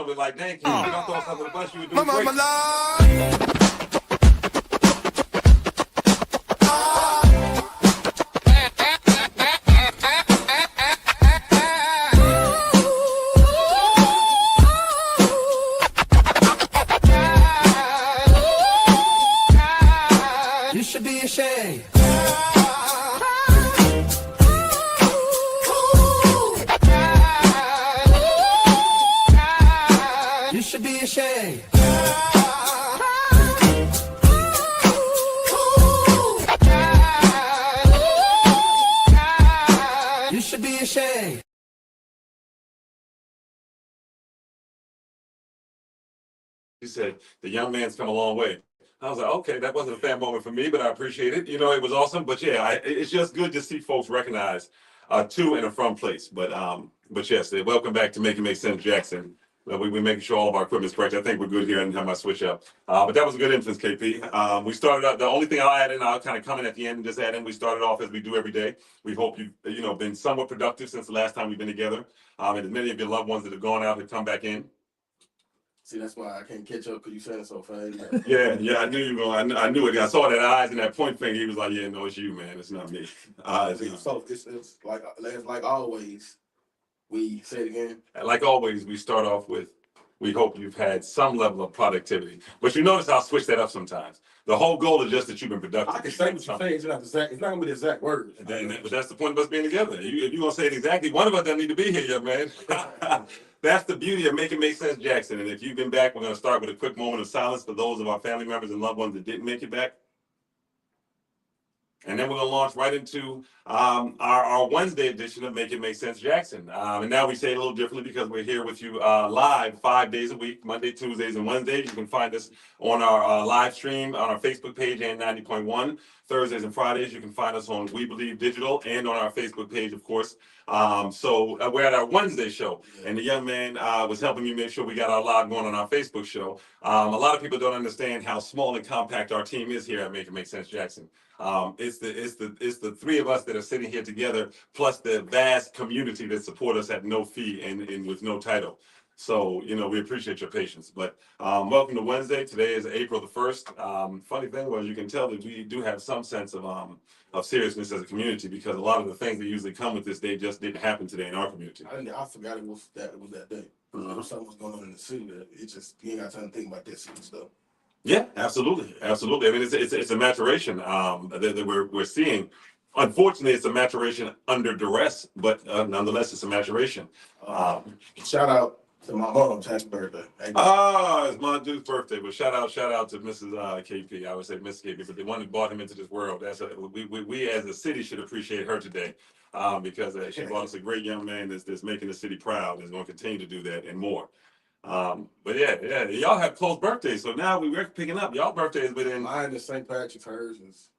of it like, dang, kid, you don't throw something in the bus, you would do great. You should be ashamed. You should be ashamed. You should be ashamed. He said, the young man's come a long way. I was like, okay, that wasn't a fan moment for me, but I appreciate it. You know, it was awesome. But yeah, it's just good to see folks recognize to and a from place. But yes, welcome back to Make It Make Sense, Jackson. We're making sure all of our equipment is correct. I think we're good here and have my switch up. But that was a good entrance, KP. We started out, the only thing I'll add in, I'll kind of come in at the end and just add in, we started off as we do every day. We hope you've been somewhat productive since the last time we've been together. And as many of your loved ones that have gone out have come back in. See, that's why I can't catch up because you saying it so fast. Yeah, I knew you were going. I knew it. I saw that eyes and that point finger. He was like, "Yeah, no, it's you, man. It's not me." So it's like always. We say it again. Like always, we start off with, we hope you've had some level of productivity. But you notice I'll switch that up sometimes. The whole goal is just that you've been productive. I can say what you say. It's not gonna be the exact words. But that's the point of us being together. If you're gonna say it exactly, one of us doesn't need to be here, young man. That's the beauty of Make It Make Sense, Jackson. And if you've been back, we're going to start with a quick moment of silence for those of our family members and loved ones that didn't make it back. And then we're going to launch right into our Wednesday edition of Make It Make Sense, Jackson. And now we say it a little differently because we're here with you live 5 days a week, Monday, Tuesdays, and Wednesdays. You can find us on our live stream on our Facebook page and 90.1. Thursdays and Fridays, you can find us on We Believe Digital and on our Facebook page, of course. So we're at our Wednesday show, and the young man was helping me make sure we got our live going on our Facebook show. A lot of people don't understand how small and compact our team is here at Make It Make Sense, Jackson. It's the three of us that are sitting here together, plus the vast community that support us at no fee and with no title. So, we appreciate your patience. But welcome to Wednesday. Today is April the 1st. Funny thing was, you can tell that we do have some sense of seriousness as a community, because a lot of the things that usually come with this day just didn't happen today in our community. I forgot it was that day. Something was going on in the city that it just, you ain't got time to think about that city stuff. Yeah, absolutely. I mean, it's a maturation that we're seeing. Unfortunately, it's a maturation under duress, but nonetheless, it's a maturation. Shout out to my mom's happy birthday. It's my dude's birthday, but shout out to Mrs. KP. I would say Miss KP, but the one that brought him into this world. We as a city should appreciate her today, because she brought us a great young man that's making the city proud and is going to continue to do that and more. But yeah, y'all have close birthdays, so now we're picking up. Y'all birthdays within. Mine is St. Patrick's, hers is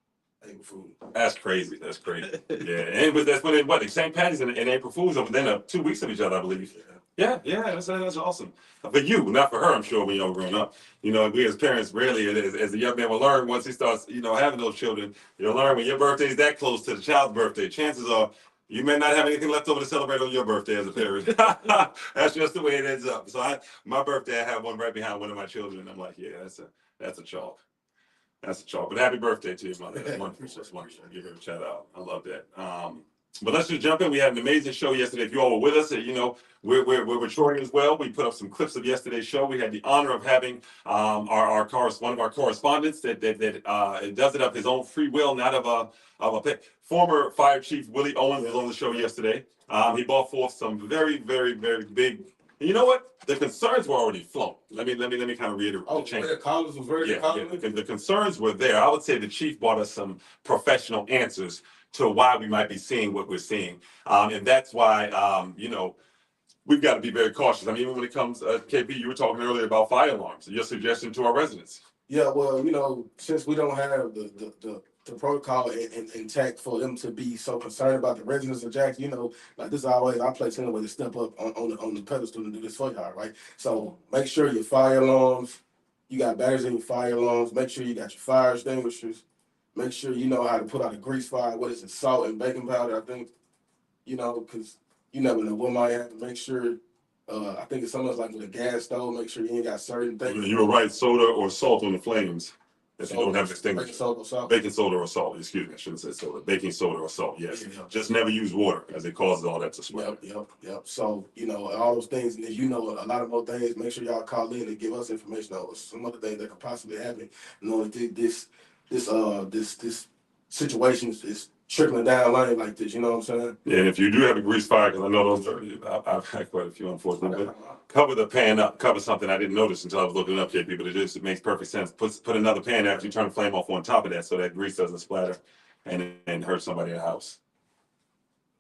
April Fool's. That's crazy. Yeah, and that's when St. Patty's and April Fool's are within 2 weeks of each other, I believe. Yeah, that's awesome. For you, not for her, I'm sure, when y'all growing up. We as parents rarely, as a young man will learn once he starts, having those children, you'll learn when your birthday is that close to the child's birthday, chances are you may not have anything left over to celebrate on your birthday as a parent. That's just the way it ends up. So my birthday, I have one right behind one of my children, and I'm like, yeah, that's a chalk. That's a chalk. But happy birthday to your mother. That's wonderful. That's wonderful. Give her a shout out. I love that. But let's just jump in. We had an amazing show yesterday. If you all were with us, we're maturing as well. We put up some clips of yesterday's show. We had the honor of having one of our correspondents that does it of his own free will, not of a pick. Former Fire Chief Willie Owens was on the show yesterday. He brought forth some very, very, very big. And you know what? The concerns were already flown. Let me kind of reiterate. The callers was very the concerns were there. I would say the chief brought us some professional answers to why we might be seeing what we're seeing. And that's why, we've got to be very cautious. I mean, even when it comes, KP, you were talking earlier about fire alarms, your suggestion to our residents. Yeah, well, since we don't have the protocol intact for them to be so concerned about the residents of Jackson, like this is always our place anyway to step up on the pedestal and do this for y'all, right? So make sure your fire alarms, you got batteries in your fire alarms, make sure you got your fire extinguishers. Make sure you know how to put out a grease fire. What is it? Salt and baking powder, I think. Because you never know what might happen. Make sure I think it's something else like with a gas stove. Make sure you ain't got certain things. You were right. Soda or salt on the flames. If you don't have extinguisher. Baking soda or salt. Baking soda or salt. Excuse me. I shouldn't say soda. Baking soda or salt. Yes. Yeah. Just never use water, as it causes all that to swell. Yep. So, all those things, and as you know, a lot of more things, make sure y'all call in and give us information on some other things that could possibly happen. Knowing that this situation is trickling down line like this, you know what I'm saying? Yeah, and if you do have a grease fire, because I know those are, I've had quite a few, unfortunately, but cover the pan up, cover something I didn't notice until I was looking it up, JP, but it makes perfect sense. Put another pan after you turn the flame off on top of that so that grease doesn't splatter and hurt somebody in the house.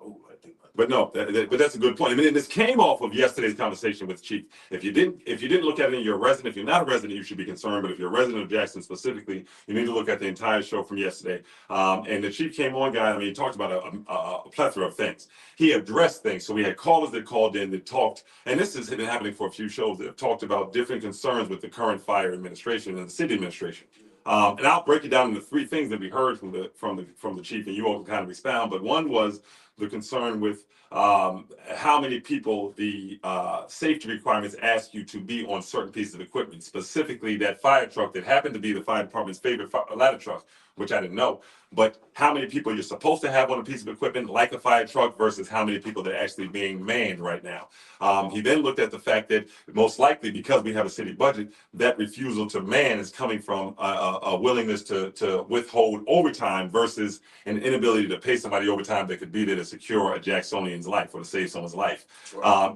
Oh, I think. But no, but that's a good point. I mean, and this came off of yesterday's conversation with Chief. If you didn't look at it and you're a resident, if you're not a resident, you should be concerned. But if you're a resident of Jackson specifically, you need to look at the entire show from yesterday. And the Chief came on, guy. I mean, he talked about a plethora of things. He addressed things. So we had callers that called in that talked, and this has been happening for a few shows that have talked about different concerns with the current fire administration and the city administration. And I'll break it down into three things that we heard from the Chief, and you all can kind of expound. But one was the concern with how many people the safety requirements ask you to be on certain pieces of equipment, specifically that fire truck that happened to be the fire department's favorite ladder truck, which I didn't know. But how many people you're supposed to have on a piece of equipment like a fire truck versus how many people that are actually being manned right now. He then looked at the fact that most likely, because we have a city budget, that refusal to man is coming from a willingness to withhold overtime versus an inability to pay somebody overtime that could be there to secure a Jacksonian's life or to save someone's life.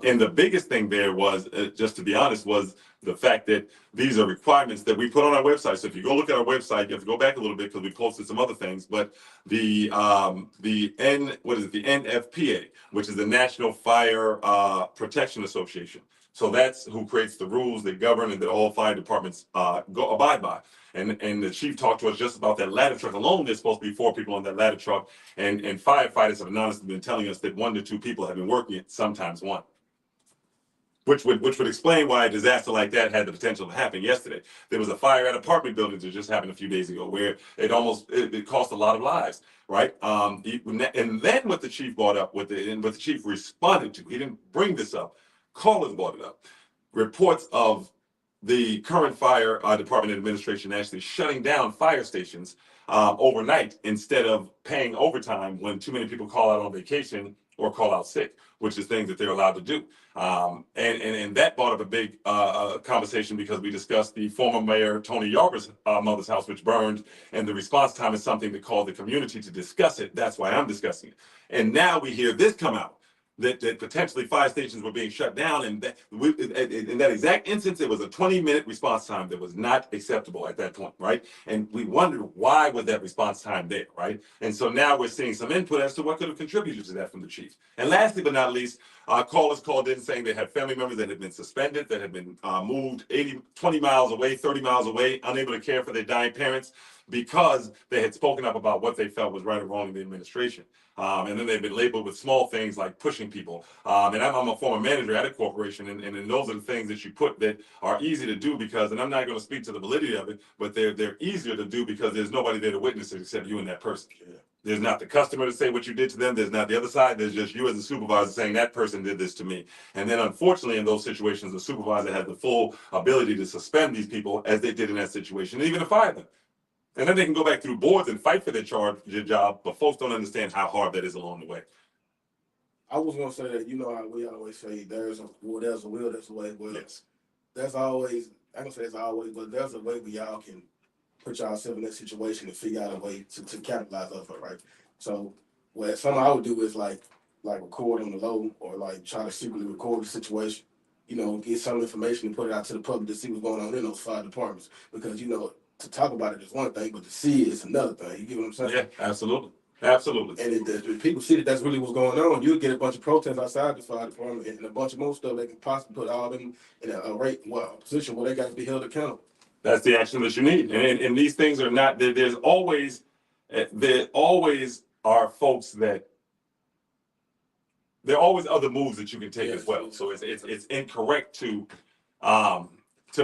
And the biggest thing there was, just to be honest, was the fact that these are requirements that we put on our website. So if you go look at our website, you have to go back a little bit because we posted some other things. But the NFPA, which is the National Fire Protection Association. So that's who creates the rules that govern and that all fire departments abide by. And the Chief talked to us just about that ladder truck alone. There's supposed to be 4 people on that ladder truck, and firefighters have honestly been telling us that 1 to 2 people have been working it, sometimes 1. Which would explain why a disaster like that had the potential to happen yesterday. There was a fire at apartment buildings that just happened a few days ago where it cost a lot of lives, right? And then what the Chief brought up and what the Chief responded to, he didn't bring this up. Callers brought it up. Reports of the current fire department administration actually shutting down fire stations overnight instead of paying overtime when too many people call out on vacation or call out sick, which is things that they're allowed to do. And that brought up a big conversation because we discussed the former mayor, Tony Yarber's mother's house, which burned, and the response time is something that called the community to discuss it. That's why I'm discussing it. And now we hear this come out. That potentially fire stations were being shut down, and in that exact instance, it was a 20-minute response time that was not acceptable at that point, right? And we wondered why was that response time there, right? And so now we're seeing some input as to what could have contributed to that from the Chief. And lastly but not least, callers called in saying they had family members that had been suspended, that had been moved 20 miles away, 30 miles away, unable to care for their dying parents because they had spoken up about what they felt was right or wrong in the administration. And then they've been labeled with small things like pushing people. And I'm a former manager at a corporation, and those are the things that you put that are easy to do because, and I'm not going to speak to the validity of it, but they're easier to do because there's nobody there to witness it except you and that person. Yeah. There's not the customer to say what you did to them. There's not the other side. There's just you as a supervisor saying that person did this to me. And then unfortunately in those situations, the supervisor has the full ability to suspend these people as they did in that situation, and even to fire them. And then they can go back through boards and fight for their job, but folks don't understand how hard that is along the way. I was gonna say that how we always say there's a will, there's a way. Well, yes. There's always, I don't say there's always, but there's a way where y'all can put yourself in that situation and figure out a way to capitalize off it, right? So something I would do is like record on the low or like try to secretly record the situation, get some information and put it out to the public to see what's going on in those 5 departments. Because to talk about it is one thing, but to see it is another thing. You get what I'm saying? Yeah, absolutely. Absolutely. And if people see that that's really what's going on, you'll get a bunch of protests outside the fire department and a bunch of more stuff they can possibly put all of them in a position where they got to be held accountable. That's the action that you need. And these things are not, there always are folks that, there are always other moves that you can take as well. So it's incorrect to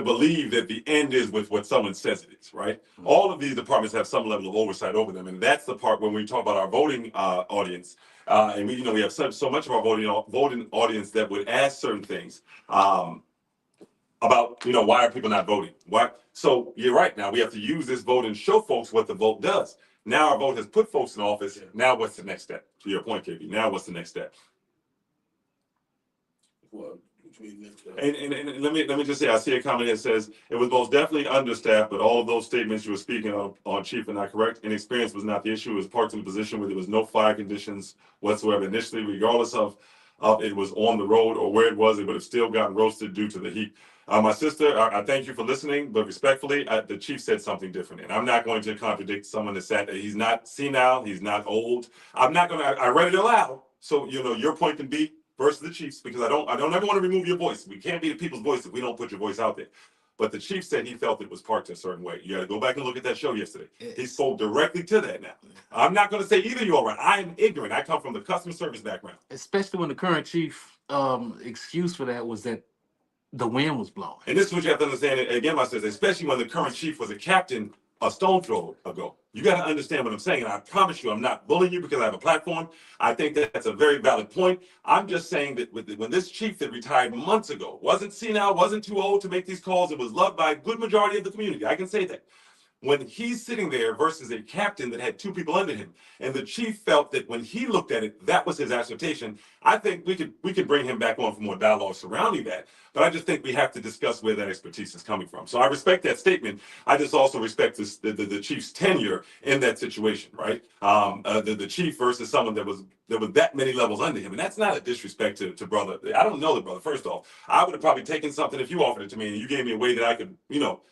believe that the end is with what someone says it is, right? Mm-hmm. All of these departments have some level of oversight over them. And that's the part when we talk about our voting audience, and we have so much of our voting audience that would ask certain things. About why are people not voting? Why? So you're right. Now we have to use this vote and show folks what the vote does. Now our vote has put folks in office. Now what's the next step? To your point, KB. Now what's the next step? Well, which means next step. And let me just say, I see a comment that says it was most definitely understaffed, but all of those statements you were speaking on Chief are not correct. Inexperience was not the issue. It was parked in a position where there was no fire conditions whatsoever initially, regardless of it was on the road or where it was, it would have still gotten roasted due to the heat. My sister, I thank you for listening, but respectfully, the chief said something different, and I'm not going to contradict someone that said that he's not senile, he's not old. I'm not going to. I read it aloud, so your point can be versus the chief's, because I don't ever want to remove your voice. We can't be the people's voice if we don't put your voice out there. But the chief said he felt it was parked a certain way. You got to go back and look at that show yesterday. He spoke directly to that now. I'm not going to say either you are right. I am ignorant. I come from the customer service background. Especially when the current chief excuse for that was that the wind was blowing. And this is what you have to understand, again, my sister, especially when the current chief was a captain a stone throw ago. You got to understand what I'm saying. And I promise you, I'm not bullying you because I have a platform. I think that's a very valid point. I'm just saying that when this chief that retired months ago wasn't senile, wasn't too old to make these calls, it was loved by a good majority of the community. I can say that. When he's sitting there versus a captain that had two people under him, and the chief felt that when he looked at it, that was his assertion. I think we could bring him back on for more dialogue surrounding that. But I just think we have to discuss where that expertise is coming from. So I respect that statement. I just also respect the chief's tenure in that situation, right? The chief versus someone that was that many levels under him, and that's not a disrespect to brother. I don't know the brother. First off, I would have probably taken something if you offered it to me and you gave me a way that I could,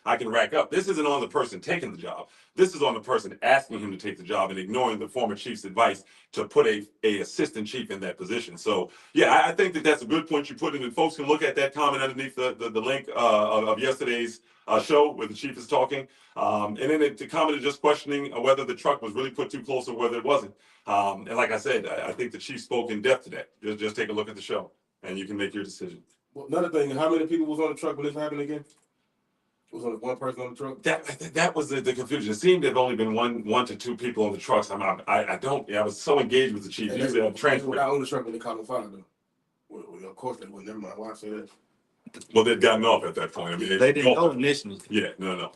I can rack up. This isn't on the person taking the job. This is on the person asking him to take the job and ignoring the former chief's advice to put a assistant chief in that position. So yeah, I think that's a good point you put in, and folks can look at that comment underneath the link of yesterday's show where the chief is talking. And then the comment is just questioning whether the truck was really put too close or whether it wasn't. And like I said, I think the chief spoke in depth to that. Just take a look at the show and you can make your decision. Well, another thing, how many people was on the truck when this happened again? Was only one person on the truck? That was the confusion. It seemed to have only been one to two people on the trucks. I was so engaged with the chief. And Usually I'm they transport. were not on the truck when they called him fire, though. Well, of course they wouldn't. Never mind. Why I say that? Well, they'd gotten off at that point. I mean, They didn't know initially. Yeah, no,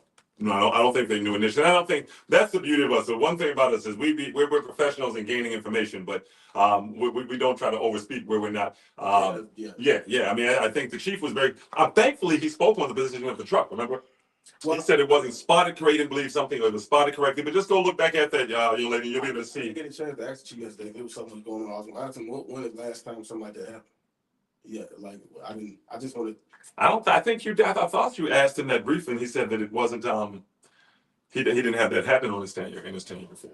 I don't think they knew initially. I don't think that's the beauty of us. The one thing about us is we're professionals in gaining information, but we don't try to overspeak where we're not. Yeah. I mean, I think the chief was very. Thankfully, he spoke on the position of the truck. Remember, he said it wasn't spotted correctly. He didn't believe something. It was spotted correctly. But just go look back at that, young lady. You'll be able to see. I didn't get a chance to ask the chief yesterday if there was something going on. I was going to ask him when is the last time something like that happened. Yeah, like I just wanted. I think I thought you asked him that briefly, and he said that it wasn't. He didn't have that happen on his tenure before.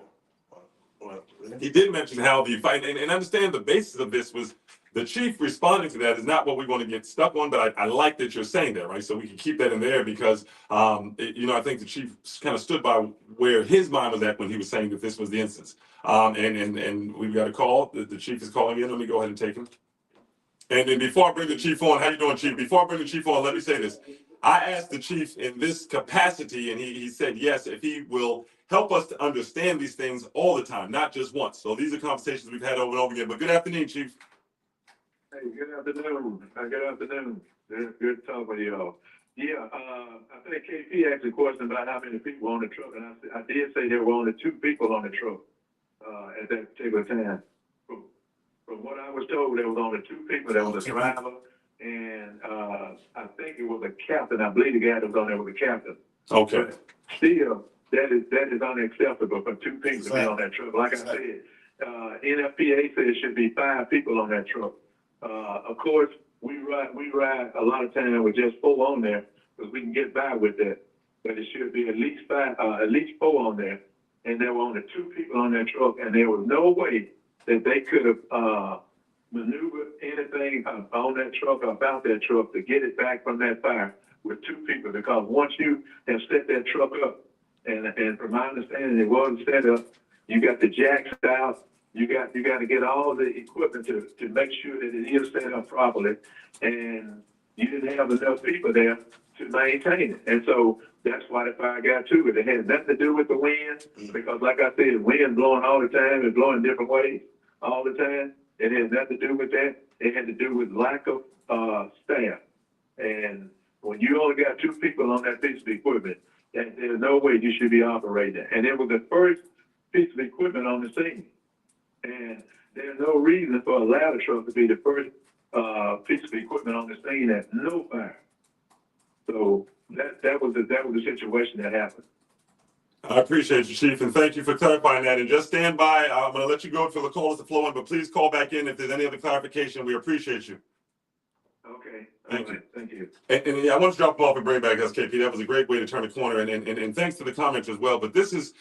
Well, He did mention how the fight, and understand the basis of this was the chief responding to that is not what we want to get stuck on, but I like that you're saying that, right? So we can keep that in there because, I think the chief kind of stood by where his mind was at when he was saying that this was the instance. And we've got a call. The chief is calling in. Let me go ahead and take him. And then before I bring the chief on, how you doing, chief? Before I bring the chief on, let me say this. I asked the chief in this capacity, and he said yes, if he will help us to understand these things all the time, not just once. So these are conversations we've had over and over again. But good afternoon, chief. Hey, good afternoon. Good afternoon. It's good to talk with y'all. Yeah, I think KP asked a question about how many people were on the truck, and I did say there were only two people on the truck at that particular time. From what I was told, there was only two people. There was a driver, and I think it was a captain. I believe the guy that was on there was a captain. Okay. But still, that is unacceptable for two people to be on that truck. Like I said, NFPA said it should be 5 people on that truck. Of course, we ride a lot of time with just 4 on there because we can get by with that. But it should be at least 4 on there. And there were only 2 people on that truck, and there was no way that they could have maneuvered anything on that truck or about that truck to get it back from that fire with 2 people. Because once you have set that truck up, and from my understanding, it wasn't set up, you got the jacks out. You got to get all the equipment to make sure that it is set up properly, and you didn't have enough people there to maintain it. And so that's why the fire got to it. It had nothing to do with the wind, because like I said, the wind blowing all the time and blowing different ways. all the time. It had nothing to do with that. It had to do with lack of staff. And when you only got 2 people on that piece of equipment, there's no way you should be operating it. And it was the first piece of equipment on the scene. And there's no reason for a ladder truck to be the first piece of equipment on the scene at no fire. So that was the situation that happened. I appreciate you, Chief, and thank you for clarifying that. And just stand by. I'm going to let you go for the call is to flow in, but please call back in if there's any other clarification. We appreciate you. Okay. Thank All you. right. Thank you. And yeah, I want to drop off and bring back SKP. That was a great way to turn the corner. And thanks to the comments as well. But this is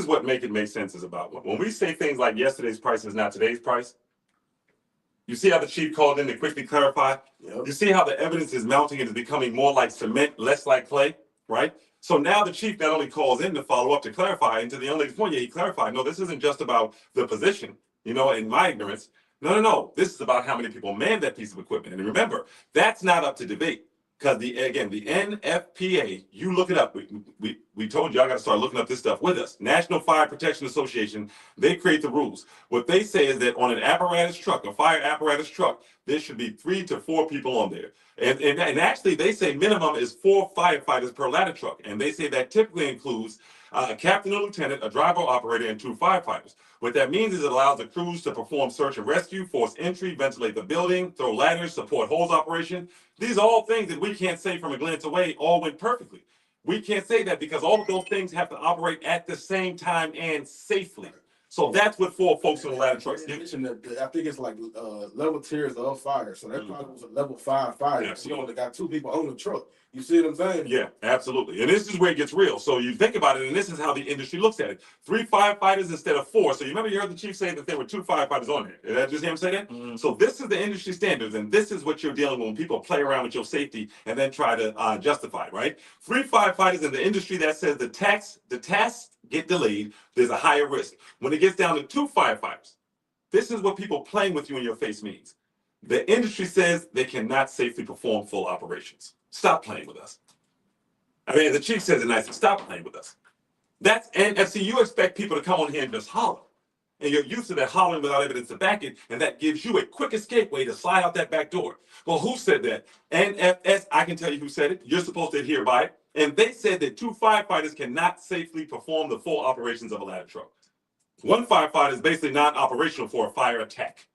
what make it make sense is about. When we say things like yesterday's price is not today's price, you see how the chief called in to quickly clarify? Yep. You see how the evidence is mounting and is becoming more like cement, less like clay, right? So now the chief not only calls in to follow up to clarify, and to the young lady's point, yeah, he clarified, no, this isn't just about the position, in my ignorance. No. This is about how many people man that piece of equipment. And remember, that's not up to debate. Because the NFPA, you look it up. We told you I got to start looking up this stuff with us. National Fire Protection Association, they create the rules. What they say is that on an apparatus truck, a fire apparatus truck, there should be 3 to 4 people on there. And actually, they say minimum is 4 firefighters per ladder truck. And they say that typically includes a captain or lieutenant, a driver or operator, and 2 firefighters. What that means is it allows the crews to perform search and rescue, force entry, ventilate the building, throw ladders, support hose operation. These are all things that we can't say from a glance away all went perfectly. We can't say that because all of those things have to operate at the same time and safely. So that's what 4 folks on the ladder trucks You do. mentioned that I think it's like level tiers of fire. So that probably was a level 5 fire. Absolutely. You only got 2 people on the truck. You see what I'm saying? Yeah, absolutely. And this is where it gets real. So you think about it, and this is how the industry looks at it. 3 firefighters instead of 4. So you remember you heard the chief say that there were 2 firefighters on there. Did I just hear him say that? Mhm. So this is the industry standards, and this is what you're dealing with when people play around with your safety and then try to justify it, right? 3 firefighters in the industry that says the tasks get delayed, there's a higher risk. When it gets down to 2 firefighters, this is what people playing with you in your face means. The industry says they cannot safely perform full operations. Stop playing with us. I mean, the chief says it nicely. Stop playing with us. And see, you expect people to come on here and just holler. And you're used to that hollering without evidence to back it, and that gives you a quick escape way to slide out that back door. Well, who said that? NFS, I can tell you who said it. You're supposed to adhere by it. And they said that 2 firefighters cannot safely perform the full operations of a ladder truck. 1 firefighter is basically non-operational for a fire attack.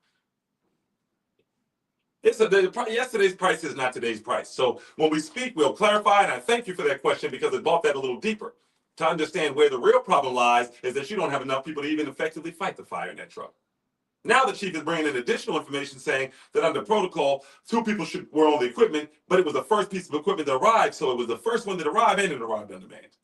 Yesterday's price is not today's price. So when we speak, we'll clarify, and I thank you for that question because it brought that a little deeper. To understand where the real problem lies is that you don't have enough people to even effectively fight the fire in that truck. Now the chief is bringing in additional information saying that under protocol, 2 people were on the equipment, but it was the first piece of equipment that arrived, so it was the first one that arrived and it arrived undemanned.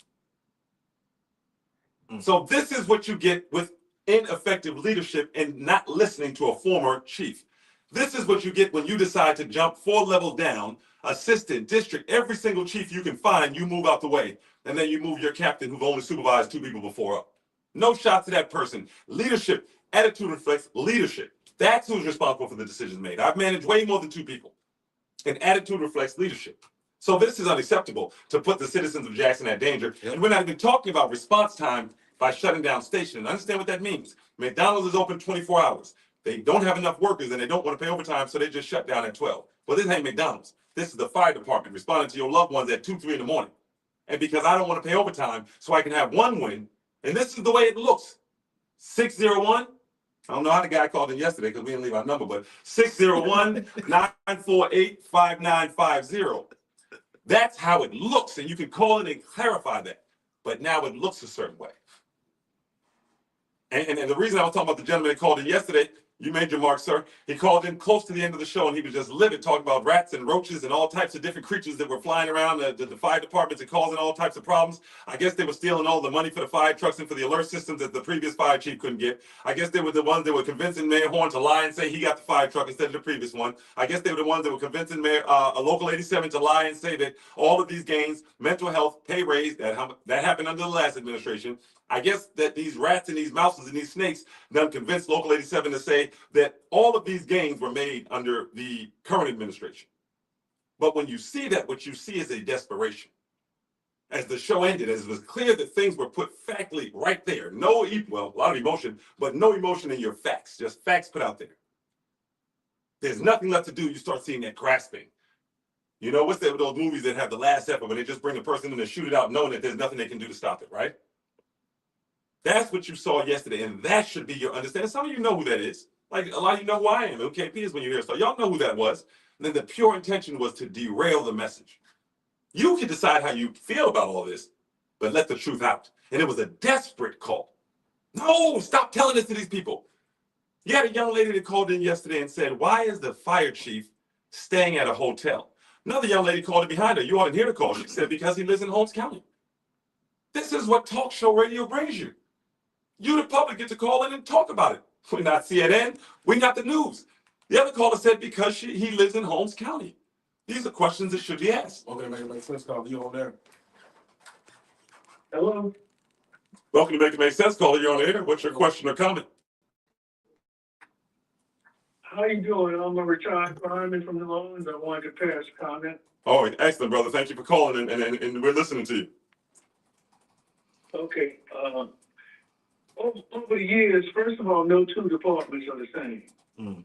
So this is what you get with ineffective leadership and not listening to a former chief. This is what you get when you decide to jump 4 levels down, assistant, district, every single chief you can find, you move out the way. And then you move your captain who've only supervised 2 people before up. No shot to that person. Leadership, attitude reflects leadership. That's who's responsible for the decisions made. I've managed way more than 2 people. And attitude reflects leadership. So this is unacceptable to put the citizens of Jackson at danger. And we're not even talking about response time by shutting down station. And understand what that means. McDonald's is open 24 hours. They don't have enough workers and they don't want to pay overtime, so they just shut down at 12. Well, this ain't McDonald's. This is the fire department responding to your loved ones at 2, 3 in the morning. And because I don't want to pay overtime, so I can have 1 win, and this is the way it looks. 601, I don't know how the guy called in yesterday because we didn't leave our number, but 601-948-5950. That's how it looks, and you can call it and clarify that. But now it looks a certain way. And the reason I was talking about the gentleman that called in yesterday, you made your mark, sir. He called in close to the end of the show, and he was just livid, talking about rats and roaches and all types of different creatures that were flying around the fire departments and causing all types of problems. I guess they were stealing all the money for the fire trucks and for the alert systems that the previous fire chief couldn't get. I guess they were the ones that were convincing Mayor Horn to lie and say he got the fire truck instead of the previous one. I guess they were the ones that were convincing a local 87 to lie and say that all of these gains, mental health, pay raise, that happened under the last administration. I guess that these rats and these mouses and these snakes done convinced Local 87 to say that all of these gains were made under the current administration. But when you see that, what you see is a desperation. as the show ended, as it was clear that things were put factly right there. No, well, a lot of emotion, but no emotion in your facts, just facts put out there. There's nothing left to do. You start seeing that grasping. You know, what's that, those movies that have the last effort when they just bring the person in and shoot it out knowing that there's nothing they can do to stop it, right? That's what you saw yesterday, and that should be your understanding. Some of you know who that is. Like, a lot of you know who I am. OKP is when you hear, so y'all know who that was. And then the pure intention was to derail the message. You can decide how you feel about all this, but let the truth out. And it was a desperate call. No, stop telling this to these people. You had a young lady that called in yesterday and said, why is the fire chief staying at a hotel? Another young lady called in behind her. You ought to hear the call. She said, because he lives in Holmes County. This is what talk show radio brings you. You, the public, get to call in and talk about it. We're not CNN. We're not the news. The other caller said, because he lives in Holmes County. These are questions that should be asked. Okay, make sense call. You on there? Hello? Welcome to Make It Make Sense, caller. You're on the air. What's your question or comment? How you doing? I'm a retired fireman from New Orleans. I wanted to pass a comment. Oh, excellent, brother. Thank you for calling, and we're listening to you. Okay, over the years, first of all, no two departments are the same. Mm.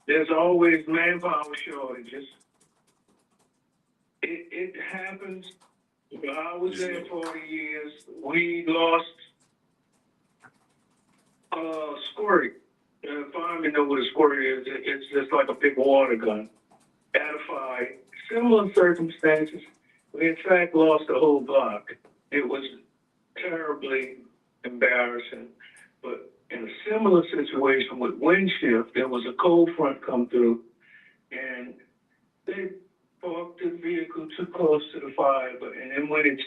There's always manpower shortages. It happens. I was there 40 years. We lost squirt. Firemen know what a squirt is. It's just like a big water gun at a fire. Similar circumstances. We in fact lost the whole block. It was terribly embarrassing. But in a similar situation with wind shift, there was a cold front come through, and they parked the vehicle too close to the fire. And then when it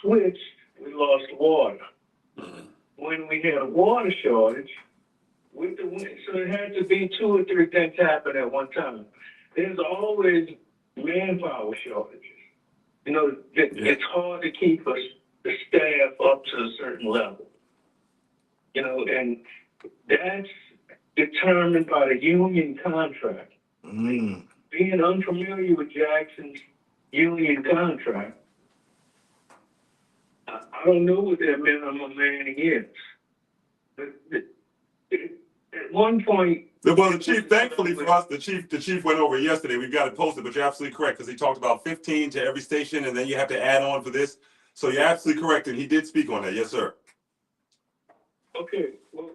switched, we lost water. When we had a water shortage, with the wind, so it had to be 2 or 3 things happen at one time. There's always manpower shortages. You know, it's hard to keep the staff up to a certain level. You know, and that's determined by the union contract. Mm. Being unfamiliar with Jackson's union contract, I don't know what their minimum manning is. But at one point, Well, the chief, thankfully for us, the chief went over yesterday. We've got it posted, but you're absolutely correct because he talked about 15 to every station, and then you have to add on for this. So you're absolutely correct, and he did speak on that. Yes, sir. okay, well,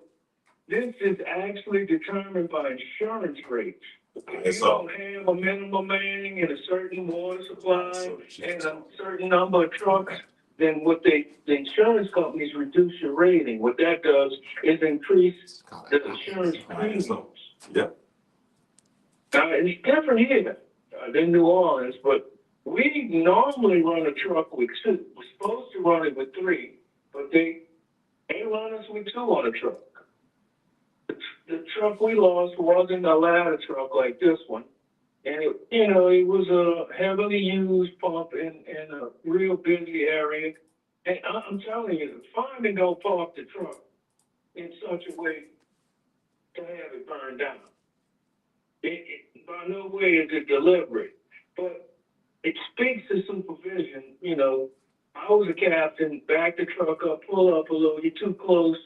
this is actually determined by insurance rates. If you don't have a minimum manning and a certain water supply and a certain number of trucks, then the insurance companies reduce your rating. What that does is increase the insurance premiums. Yep. It's different here than New Orleans, but we normally run a truck with 2. We're supposed to run it with 3, but they run us with 2 on a truck. The truck we lost wasn't a ladder truck like this one. And it was a heavily used pump in a real busy area. And I'm telling you, the firemen don't park the truck in such a way to have it burned down. By no way is it deliberate, but it speaks to supervision. You know, I was a captain, back the truck up, pull up a little, you're too close,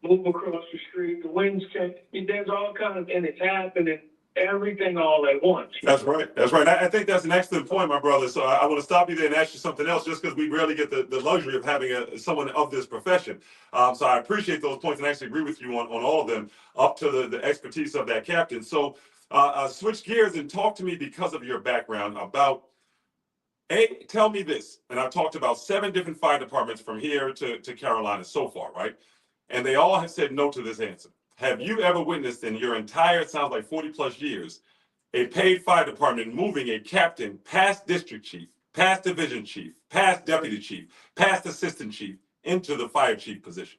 move across the street, the wind's changing. There's all kinds of, and it's happening, everything all at once. That's right. That's right. I think that's an excellent point, my brother. So I want to stop you there and ask you something else, just because we rarely get the luxury of having someone of this profession. So I appreciate those points and actually agree with you on all of them, up to the expertise of that captain. So switch gears and talk to me, because of your background, about, tell me this, and I've talked about 7 different fire departments from here to Carolina so far, right? And they all have said no to this answer. Have you ever witnessed in your entire, it sounds like 40 plus years, a paid fire department moving a captain past district chief, past division chief, past deputy chief, past assistant chief into the fire chief position?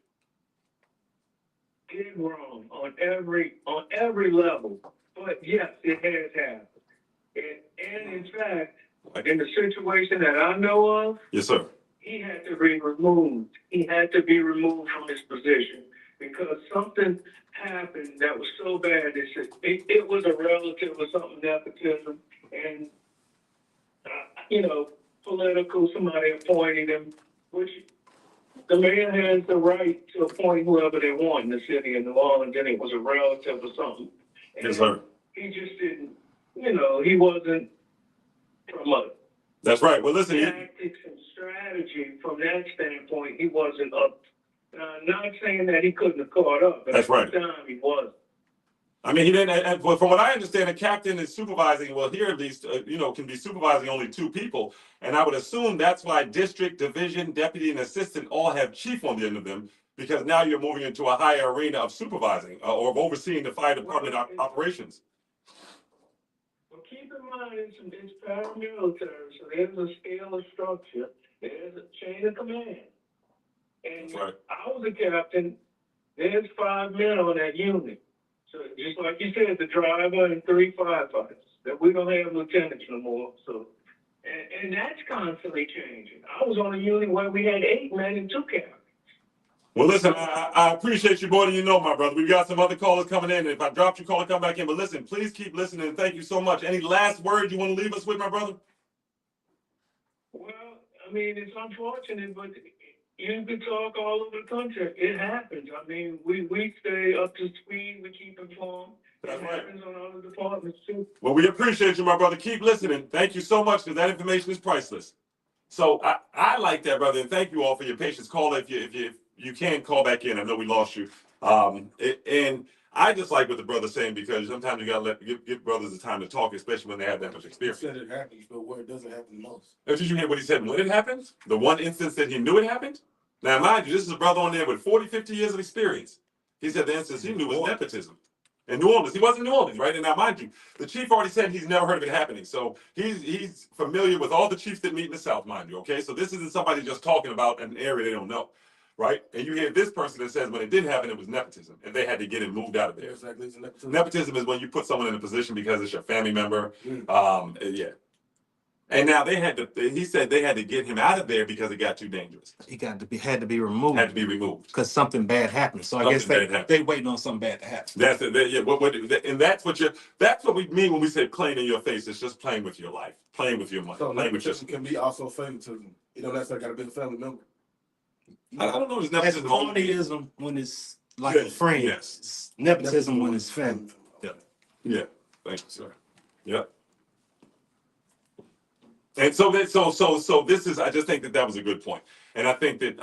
Dead wrong on every level. But yes, it has happened. And in fact, in the situation that I know of, Yes, sir. he had to be removed. He had to be removed from his position because something happened that was so bad. It was a relative or something, nepotism. And, political, somebody appointed him, which the mayor has the right to appoint whoever they want in the city of New Orleans, and it was a relative or something. And Yes, sir. he just didn't, he wasn't promoted. That's right. Well, listen, Tactics and strategy from that standpoint, he wasn't up. Not saying that he couldn't have caught up, but That's at right. the time he wasn't. I mean, he didn't. And from what I understand, a captain is supervising. Well, here at least, can be supervising only 2 people, and I would assume that's why district, division, deputy, and assistant all have chief on the end of them, because now you're moving into a higher arena of supervising or of overseeing the fire department operations. Well, keep in mind it's paramilitary, so there's a scale of structure. There's a chain of command. And That's right. I was a captain. There's 5 men on that unit. So just like you said, the driver and 3 firefighters. That we don't have lieutenants no more. So, and that's constantly changing. I was on a unit where we had 8 men and 2 captains. Well, listen, I appreciate you more than you know, my brother. We've got some other callers coming in. If I dropped your call, come back in. But listen, please keep listening. Thank you so much. Any last words you want to leave us with, my brother? Well, I mean, it's unfortunate, but you could talk all over the country. It happens. I mean, we stay up to speed. We keep informed. That's It right. happens on other departments too. Well, we appreciate you, my brother. Keep listening. Thank you so much, because that information is priceless. So I like that, brother, and thank you all for your patience. Call if you can call back in. I know we lost you. And I just like what the brother's saying, because sometimes you gotta give brothers the time to talk, especially when they have that much He experience. said it happens, but where it doesn't happen the most. Did you hear what he said when it happened? The one instance that he knew it happened? Now, mind you, this is a brother on there with 40, 50 years of experience. He said the instance he knew was nepotism. In New Orleans. He wasn't in New Orleans, right? And now, mind you, the chief already said he's never heard of it happening. So he's familiar with all the chiefs that meet in the South, mind you, okay? So this isn't somebody just talking about an area they don't know, right? And you hear this person that says when it didn't happen, it was nepotism, and they had to get him moved out of there. Exactly. It's nepotism. Nepotism is when you put someone in a position because it's your family member. Mm. Yeah. And now he said they had to get him out of there because it got too dangerous. He had to be removed. Had to be removed. Because something bad happened. So I Something guess bad happened. they waiting on something bad to happen. That's it. Yeah. And that's what we mean when we say playing in your face. It's just playing with your life, playing with your money, So playing with your. nepotism can be also favoritism. You don't necessarily got to be a family member. I don't know. There's That's nepotism. cronyism when it's like Yeah, a friend. yes. It's nepotism when it's family. Yeah. Thank you, sir. Yeah. And so this is. I just think that was a good point, and I think that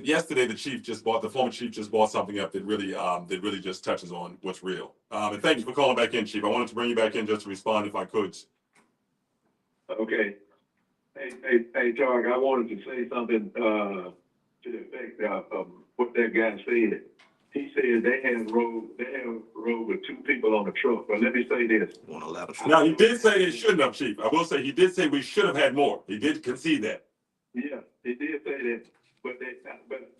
yesterday the former chief just brought something up that really just touches on what's real. And thank you for calling back in, Chief. I wanted to bring you back in just to respond if I could. Okay. Hey, Tarek, I wanted to say something to the effect of what that guy said. He said they have rode with 2 people on the truck. But let me say this. Now, he did say they shouldn't have, Chief. I will say he did say we should have had more. He did concede that. Yeah, he did say that. But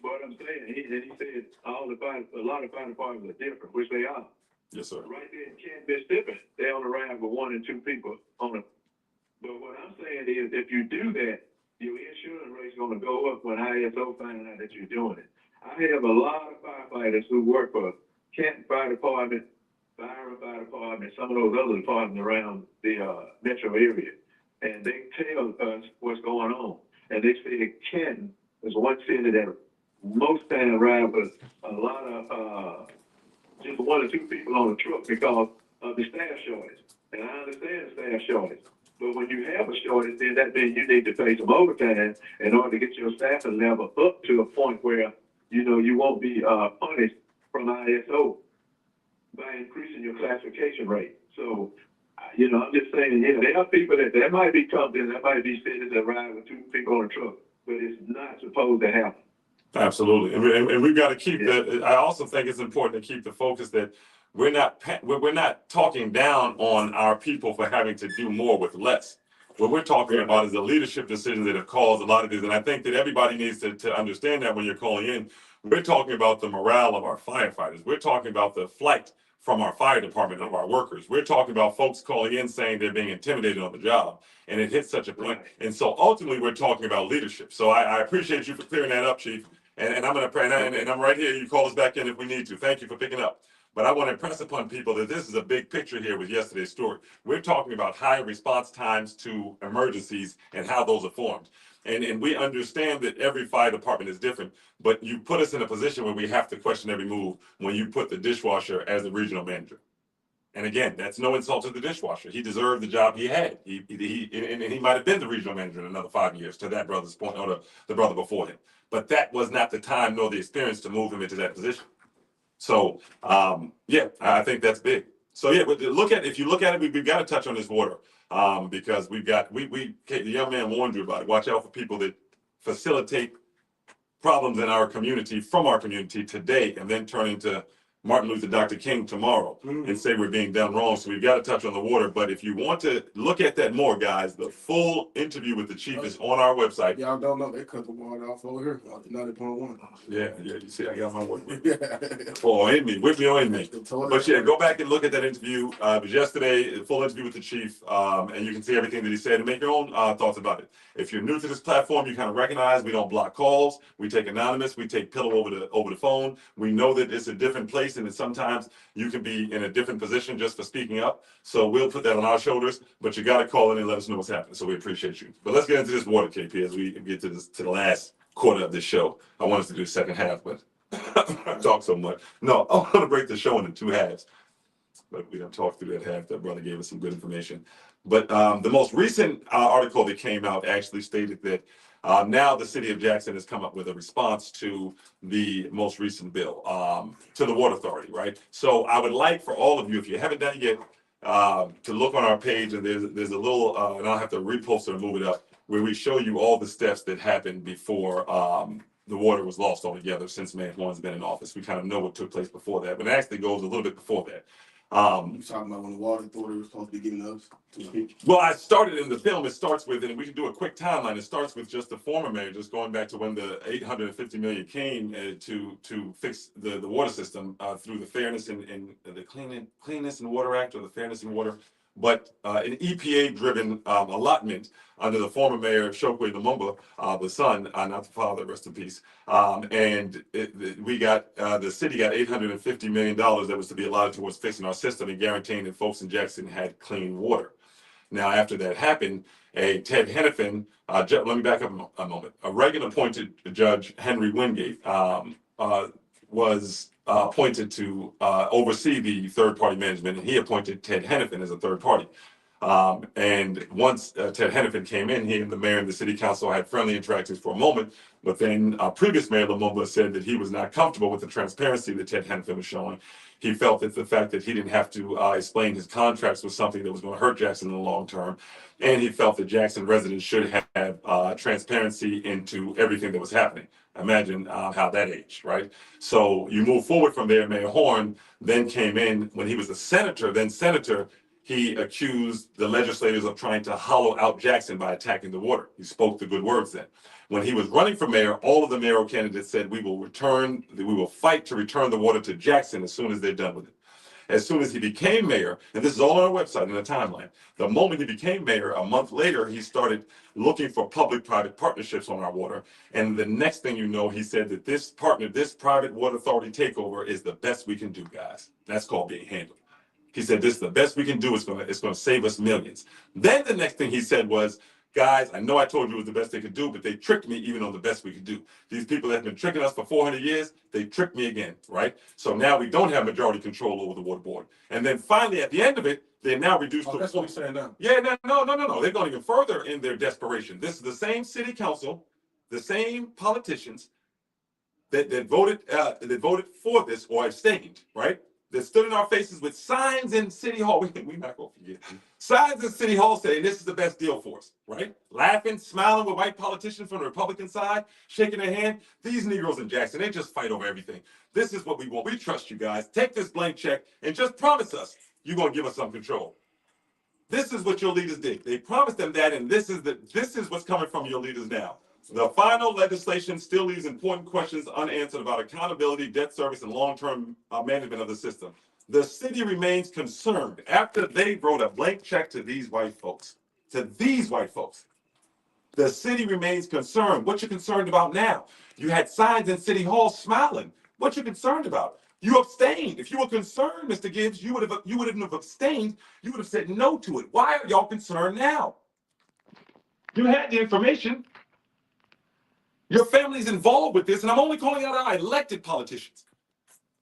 what I'm saying, he said a lot of fire departments are different, which they are. Yes, sir. Right there in Kent, Mississippi, they only ride with 1 and 2 people on it. But what I'm saying is, if you do that, your insurance rate's going to go up when ISO finds out that you're doing it. I have a lot of firefighters who work for Kent Fire Department, Byron Fire Department, some of those other departments around the metro area, and they tell us what's going on. And they say Kent is one city that most times ride with a lot of just 1 or 2 people on the truck because of the staff shortage. And I understand the staff shortage. But when you have a shortage, then that means you need to pay some overtime in order to get your staffing level up to a point where, you won't be punished from ISO by increasing your classification rate. So, I'm just saying, there are people there might be companies, there might be cities that ride with 2 people on a truck, but it's not supposed to happen. Absolutely, and we've got to keep I also think it's important to keep the focus that we're not talking down on our people for having to do more with less. What we're talking about is the leadership decisions that have caused a lot of this, and I think that everybody needs to understand that when you're calling in. We're talking about the morale of our firefighters. We're talking about the flight from our fire department of our workers. We're talking about folks calling in saying they're being intimidated on the job, and it hits such a point. And so ultimately, we're talking about leadership. So I appreciate you for clearing that up, Chief. And I'm going to pray, and I'm right here. You call us back in if we need to. Thank you for picking up. But I want to impress upon people that this is a big picture here with yesterday's story. We're talking about high response times to emergencies and how those are formed. And we understand that every fire department is different, but you put us in a position where we have to question every move when you put the dishwasher as the regional manager. And again, that's no insult to the dishwasher. He deserved the job he had. And he might have been the regional manager in another 5 years, to that brother's point, or the brother before him. But that was not the time nor the experience to move him into that position. So, yeah, I think that's big. So, yeah, but if you look at it, we've got to touch on this water because the young man warned you about it. Watch out for people that facilitate problems in our community from our community today and then turn into Martin Luther Dr. King tomorrow and say we're being done wrong. So we've got to touch on the water. But if you want to look at that more, guys, the full interview with the chief is on our website. Y'all don't know they cut the water off over here. 90.1. Yeah, you see, I got my work with Yeah. in me, with me or in me. But yeah, go back and look at that interview. It was yesterday, a full interview with the chief, and you can see everything that he said and make your own thoughts about it. If you're new to this platform, you kind of recognize we don't block calls. We take anonymous. We take pillow over the phone. We know that it's a different place and that sometimes you can be in a different position just for speaking up. So we'll put that on our shoulders, but you got to call in and let us know what's happening. So we appreciate you. But let's get into this water, KP, as we get to the last quarter of this show. I want us to do the second half, but I talk so much. No, I want to break the show into two halves. But we don't talk through that half. That brother gave us some good information. But the most recent article that came out actually stated that now the city of Jackson has come up with a response to the most recent bill, to the Water Authority, right? So I would like for all of you, if you haven't done it yet, to look on our page, and there's a little, and I'll have to repost it or move it up, where we show you all the steps that happened before the water was lost altogether since Mayor Horn's been in office. We kind of know what took place before that, but it actually goes a little bit before that. You talking about when the water authority was supposed to be giving us to speak? Well, I started in the film. It starts with, and we can do a quick timeline. It starts with just the former mayor, just going back to when the $850 million came to fix the water system through the Fairness and the Cleanness and Water Act, or the Fairness in Water. But an EPA-driven allotment under the former mayor, Chokwe Lumumba, the son, not the father, rest in peace. And the city got $850 million that was to be allotted towards fixing our system and guaranteeing that folks in Jackson had clean water. Now, after that happened, Ted Hennepin, let me back up a moment. A Reagan-appointed Judge Henry Wingate was appointed to oversee the third-party management, and he appointed Ted Hennepin as a third party. And once Ted Hennepin came in, he and the mayor and the city council had friendly interactions for a moment, but then previous Mayor Lumumba said that he was not comfortable with the transparency that Ted Hennepin was showing. He felt that the fact that he didn't have to explain his contracts was something that was going to hurt Jackson in the long term. And he felt that Jackson residents should have transparency into everything that was happening. Imagine how that aged, right? So you move forward from there. Mayor Horn then came in when he was a senator, he accused the legislators of trying to hollow out Jackson by attacking the water. He spoke the good words then. When he was running for mayor, all of the mayoral candidates said, we will fight to return the water to Jackson as soon as they're done with it. As soon as he became mayor, and this is all on our website in the timeline, the moment he became mayor, a month later, he started looking for public-private partnerships on our water. And the next thing you know, he said that this private water authority takeover is the best we can do, guys. That's called being handled. He said, this is the best we can do. It's going to save us millions. Then the next thing he said was, guys, I know I told you it was the best they could do, but they tricked me even on the best we could do. These people that have been tricking us for 400 years, they tricked me again, right? So now we don't have majority control over the water board. And then finally, at the end of it, they're now reduced to... That's what he's saying now. Yeah, no. They're going even further in their desperation. This is the same city council, the same politicians that voted for this or abstained, right? That stood in our faces with signs in City Hall. We're not going to forget. Signs in City Hall saying this is the best deal for us, right? Laughing, smiling with white politicians from the Republican side, shaking their hand. These Negroes in Jackson, they just fight over everything. This is what we want. We trust you guys. Take this blank check and just promise us you're going to give us some control. This is what your leaders did. They promised them that, and this is what's coming from your leaders now. The final legislation still leaves important questions unanswered about accountability, debt service, and long-term management of the system. The city remains concerned after they wrote a blank check to these white folks. The city remains concerned. What you concerned about now? You had signs in City Hall smiling. What you concerned about? You abstained. If you were concerned, Mr. Gibbs, you wouldn't have abstained. You would have said no to it. Why are y'all concerned now? You had the information. Your family's involved with this, and I'm only calling out our elected politicians.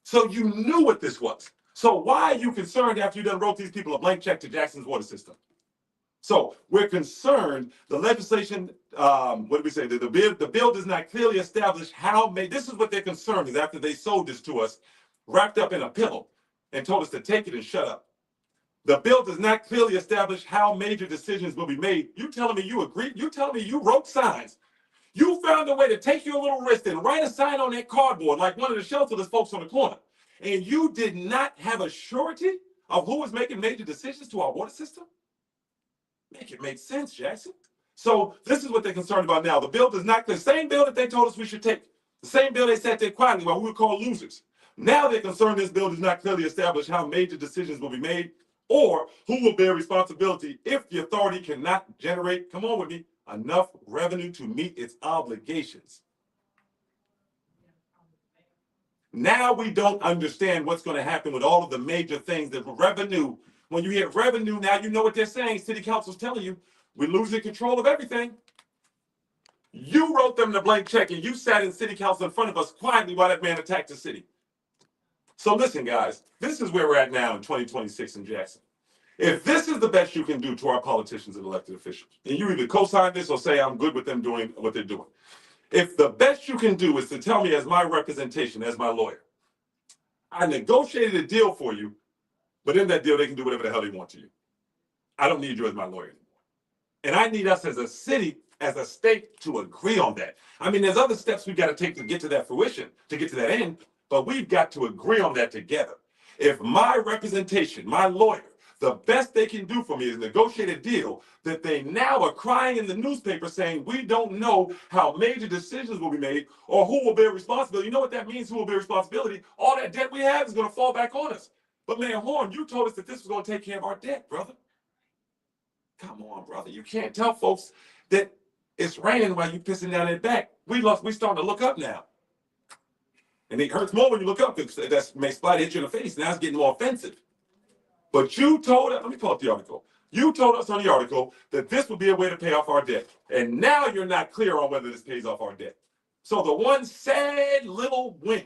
So you knew what this was. So why are you concerned after you done wrote these people a blank check to Jackson's water system? So we're concerned. The legislation, what did we say? The bill does not clearly establish how this is what their concern is after they sold this to us, wrapped up in a pillow, and told us to take it and shut up. The bill does not clearly establish how major decisions will be made. You telling me you agreed? You telling me you wrote signs? You found a way to take your little wrist and write a sign on that cardboard like one of the shelterless folks on the corner. And you did not have a surety of who was making major decisions to our water system? Make it make sense, Jackson. So this is what they're concerned about now. The bill does not, the same bill that they told us we should take, the same bill they sat there quietly while we were called losers. Now they're concerned this bill does not clearly establish how major decisions will be made or who will bear responsibility if the authority cannot generate, come on with me, enough revenue to meet its obligations. Now we don't understand what's going to happen with all of the major things. The revenue, when you hear revenue, now you know what they're saying. City council's telling you, we're losing control of everything. You wrote them the blank check and you sat in city council in front of us quietly while that man attacked the city. So listen, guys, this is where we're at now in 2026 in Jackson. If this is the best you can do to our politicians and elected officials, and you either co-sign this or say I'm good with them doing what they're doing. If the best you can do is to tell me as my representation, as my lawyer, I negotiated a deal for you, but in that deal they can do whatever the hell they want to you. I don't need you as my lawyer anymore. And I need us as a city, as a state to agree on that. I mean, there's other steps we've got to take to get to that fruition, to get to that end, but we've got to agree on that together. If my representation, my lawyer, the best they can do for me is negotiate a deal that they now are crying in the newspaper saying, we don't know how major decisions will be made or who will bear responsibility. You know what that means, who will bear responsibility? All that debt we have is going to fall back on us. But Mayor Horn, you told us that this was going to take care of our debt, brother. Come on, brother. You can't tell folks that it's raining while you pissing down their back. We starting to look up now. And it hurts more when you look up because that may splat hit you in the face. Now it's getting more offensive. But you told us, let me pull up the article. You told us on the article that this would be a way to pay off our debt. And now you're not clear on whether this pays off our debt. So the one sad little win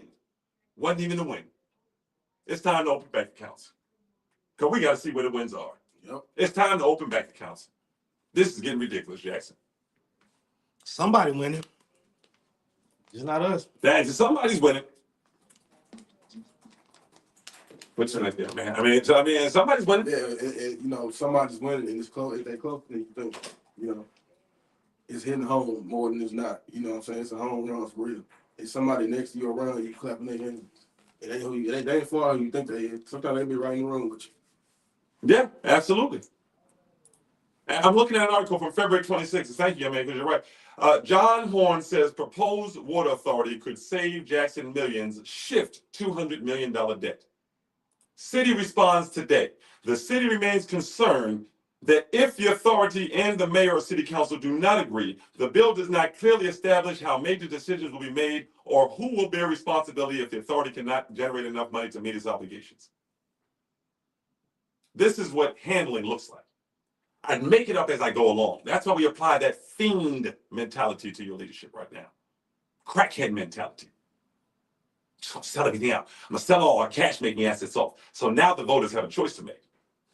wasn't even a win. It's time to open bank accounts. Because we got to see where the wins are. Yep. It's time to open bank accounts. This is getting ridiculous, Jackson. Somebody winning. It's not us. Somebody's winning. What's the next deal, man? I mean, somebody's winning. Yeah, somebody's winning, and it's close. If they close, then you think, it's hitting home more than it's not. You know what I'm saying? It's a home run for real. If somebody next to you around, you clapping their hands. They ain't far who you think they is. Sometimes they be right in the room with you. Yeah, absolutely. And I'm looking at an article from February 26th. Thank you, man, because you're right. John Horn says proposed water authority could save Jackson millions, shift $200 million debt. City responds today. The city remains concerned that if the authority and the mayor or city council do not agree, the bill does not clearly establish how major decisions will be made or who will bear responsibility if the authority cannot generate enough money to meet its obligations. This is what handling looks like. I make it up as I go along. That's why we apply that fiend mentality to your leadership right now. Crackhead mentality. Just gonna sell everything out. I'm gonna sell all our cash making assets off. So now the voters have a choice to make.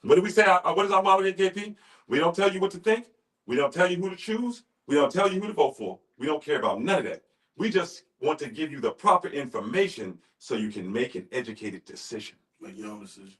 What do we say? What is our motto here, KP? We don't tell you what to think. We don't tell you who to choose. We don't tell you who to vote for. We don't care about none of that. We just want to give you the proper information so you can make an educated decision. Make your own decision.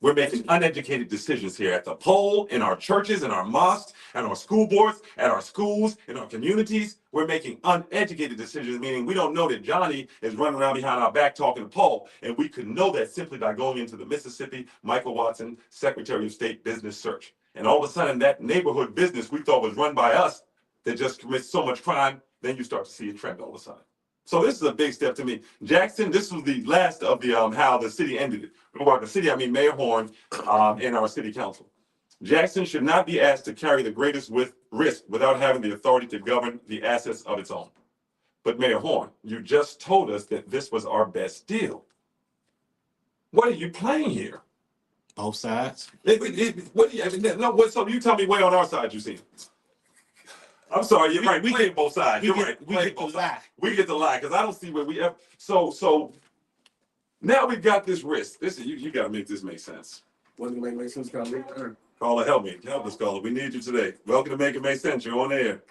We're making uneducated decisions here at the poll, in our churches, in our mosques, at our school boards, at our schools, in our communities. We're making uneducated decisions, meaning we don't know that Johnny is running around behind our back talking to Paul, and we could know that simply by going into the Mississippi Michael Watson Secretary of State business search. And all of a sudden, that neighborhood business we thought was run by us that just commits so much crime, then you start to see a trend all of a sudden. So this is a big step to me. Jackson, this was the last of the how the city ended it. By the city, I mean Mayor Horn and our city council. Jackson should not be asked to carry the greatest risk without having the authority to govern the assets of its own. But Mayor Horn, you just told us that this was our best deal. What are you playing here? Both sides. What do you, I mean, no, what, so you tell me where on our side you see. I'm sorry, you're right. We playing both sides. You're right. We Playing get to both lie. sides. We get to lie because I don't see where we ever. So now we've got this risk. This is you got to make this make sense. What do make sense? Kind of Caller, help me. Help us, caller. We need you today. Welcome to Make It Make Sense. You're on air.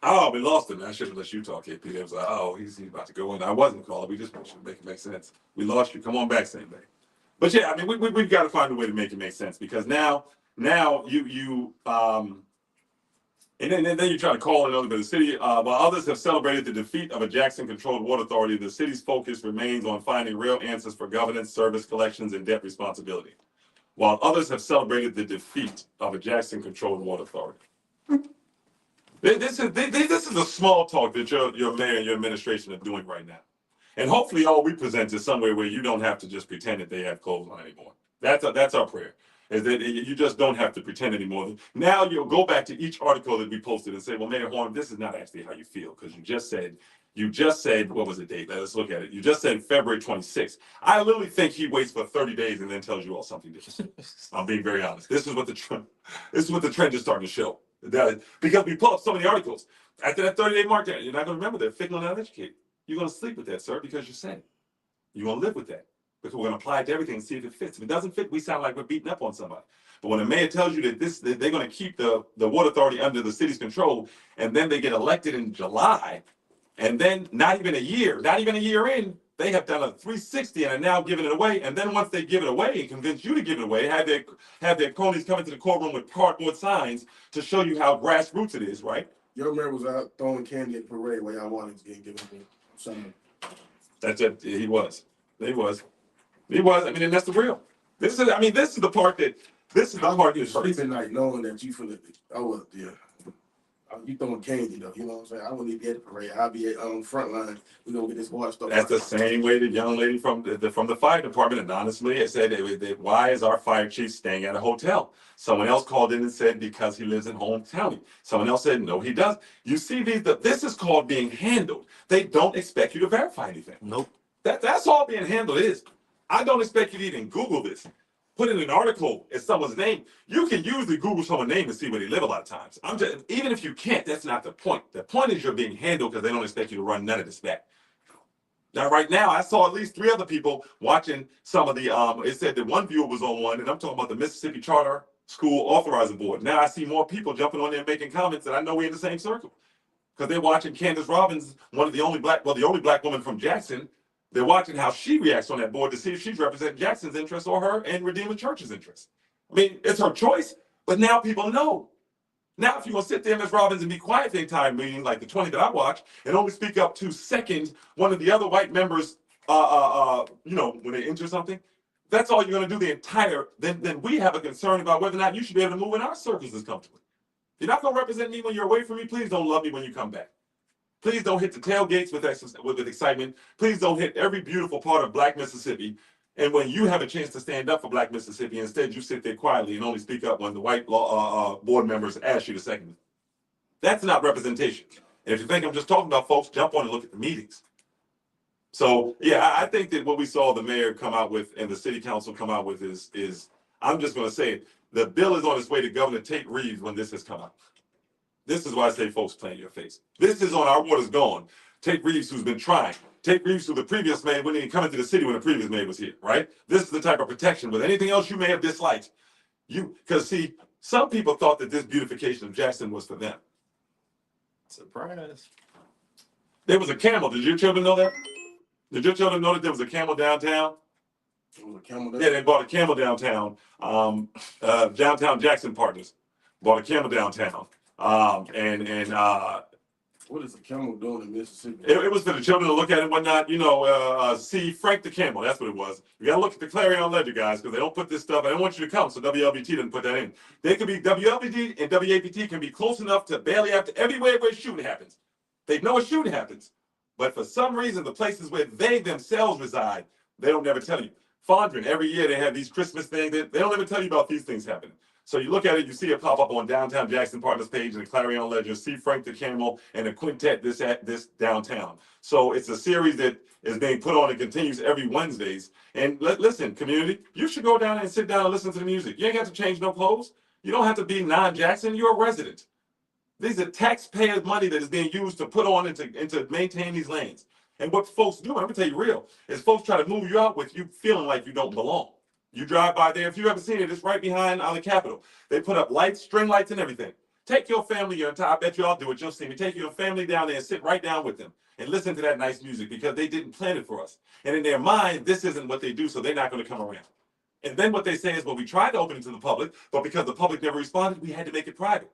Oh, we lost him. I should have let you talk, KP. It was like, oh, he's about to go in. I wasn't caller. We just want you to make it make sense. We lost you. Come on back, same day. But yeah, I mean, we've got to find a way to make it make sense because now you and then you try to call another, but the city, while others have celebrated the defeat of a Jackson-controlled water authority, the city's focus remains on finding real answers for governance, service collections, and debt responsibility. While others have celebrated the defeat of a Jackson-controlled water authority. This is a small talk that your mayor and your administration are doing right now. And hopefully all we present is somewhere where you don't have to just pretend that they have clothes on anymore. That's our prayer, is that you just don't have to pretend anymore. Now you'll go back to each article that we posted and say, well, Mayor Horn, this is not actually how you feel, because you just said, what was the date? Let's look at it. You just said February 26th. I literally think he waits for 30 days and then tells you all something different. I'm being very honest. This is what the trend is starting to show. Because we pull up so many articles. After that 30-day mark, you're not going to remember that. Fickle and uneducated. You're going to sleep with that, sir, because you said it. You're going to live with that. Because we're going to apply it to everything and see if it fits. If it doesn't fit, we sound like we're beating up on somebody. But when the mayor tells you that they're going to keep the water authority under the city's control, and then they get elected in July, and then not even a year in, they have done a 360 and are now giving it away. And then once they give it away and convince you to give it away, have their cronies come into the courtroom with cardboard signs to show you how grassroots it is, right? Your mayor was out throwing candy at the parade while y'all wanted to get given something. That's it. He was. I mean, and that's the real. This is the part that You sleep at night knowing that you finna. Oh well, yeah. You throwing candy though, you know what I'm saying? I wouldn't even be at the parade. I'll be at front line. We gonna get this water stuff. That's the same way the young lady from the fire department anonymously said, why is our fire chief staying at a hotel? Someone else called in and said, because he lives in Holmes County. Someone else said, no, he does. You see, this is called being handled. They don't expect you to verify anything. Nope. That's all being handled is. I don't expect you to even Google this. Put in an article as someone's name. You can usually Google someone's name and see where they live a lot of times. Even if you can't, that's not the point. The point is you're being handled because they don't expect you to run none of this back. Now, right now, I saw at least 3 other people watching some of the, it said that one viewer was on one, and I'm talking about the Mississippi Charter School Authorizing Board. Now I see more people jumping on there and making comments that I know we're in the same circle. Because they're watching Candace Robbins, the only black woman from Jackson. They're watching how she reacts on that board to see if she's representing Jackson's interests or her and Redeemer Church's interests. I mean, it's her choice, but now people know. Now, if you're going to sit there, Ms. Robbins, and be quiet the entire meeting, like the 20 that I watched, and only speak up to second one of the other white members, when they enter something, that's all you're going to do the entire, then we have a concern about whether or not you should be able to move in our circles as comfortably. You're not going to represent me when you're away from me. Please don't love me when you come back. Please don't hit the tailgates with excitement. Please don't hit every beautiful part of Black Mississippi. And when you have a chance to stand up for Black Mississippi, instead you sit there quietly and only speak up when the white board members ask you to second it. That's not representation. And if you think I'm just talking about folks, jump on and look at the meetings. So yeah, I think that what we saw the mayor come out with and the city council come out with is I'm just going to say it, the bill is on its way to Governor Tate Reeves when this has come out. This is why I say folks play in your face. This is on Our Water's Gone. Tate Reeves, who's been trying. Tate Reeves, who the previous mayor wouldn't even come into the city when the previous mayor was here, right? This is the type of protection. With anything else you may have disliked, because see, some people thought that this beautification of Jackson was for them. Surprise. There was a camel. Did your children know that? Did your children know that there was a camel downtown? Yeah, they bought a camel downtown. Downtown Jackson Partners bought a camel downtown. What is a camel doing in Mississippi? It was for the children to look at and whatnot. See Frank the Camel. That's what it was. You got to look at the Clarion Ledger, guys, because they don't put this stuff. I don't want you to come, so WLBT didn't put that in. They could be WLBT and WAPT can be close enough to barely after everywhere where shooting happens. They know a shooting happens, but for some reason, the places where they themselves reside, they don't never tell you. Fondren, every year they have these Christmas things. They don't ever tell you about these things happening. So you look at it, you see it pop up on Downtown Jackson Partners page in the Clarion Ledger, see Frank the Camel and a quintet this downtown. So it's a series that is being put on and continues every Wednesdays. And listen, community, you should go down and sit down and listen to the music. You ain't got to change no clothes. You don't have to be non-Jackson. You're a resident. These are taxpayers' money that is being used to put on and to maintain these lanes. And what folks do, I'm gonna tell you real, is folks try to move you out with you feeling like you don't belong. You drive by there, if you haven't seen it, it's right behind the Capitol. They put up lights, string lights, and everything. Take your family, your entire, I bet you all do it, you'll see me. Take your family down there and sit right down with them and listen to that nice music because they didn't plan it for us. And in their mind, this isn't what they do, so they're not gonna come around. And then what they say is, well, we tried to open it to the public, but because the public never responded, we had to make it private.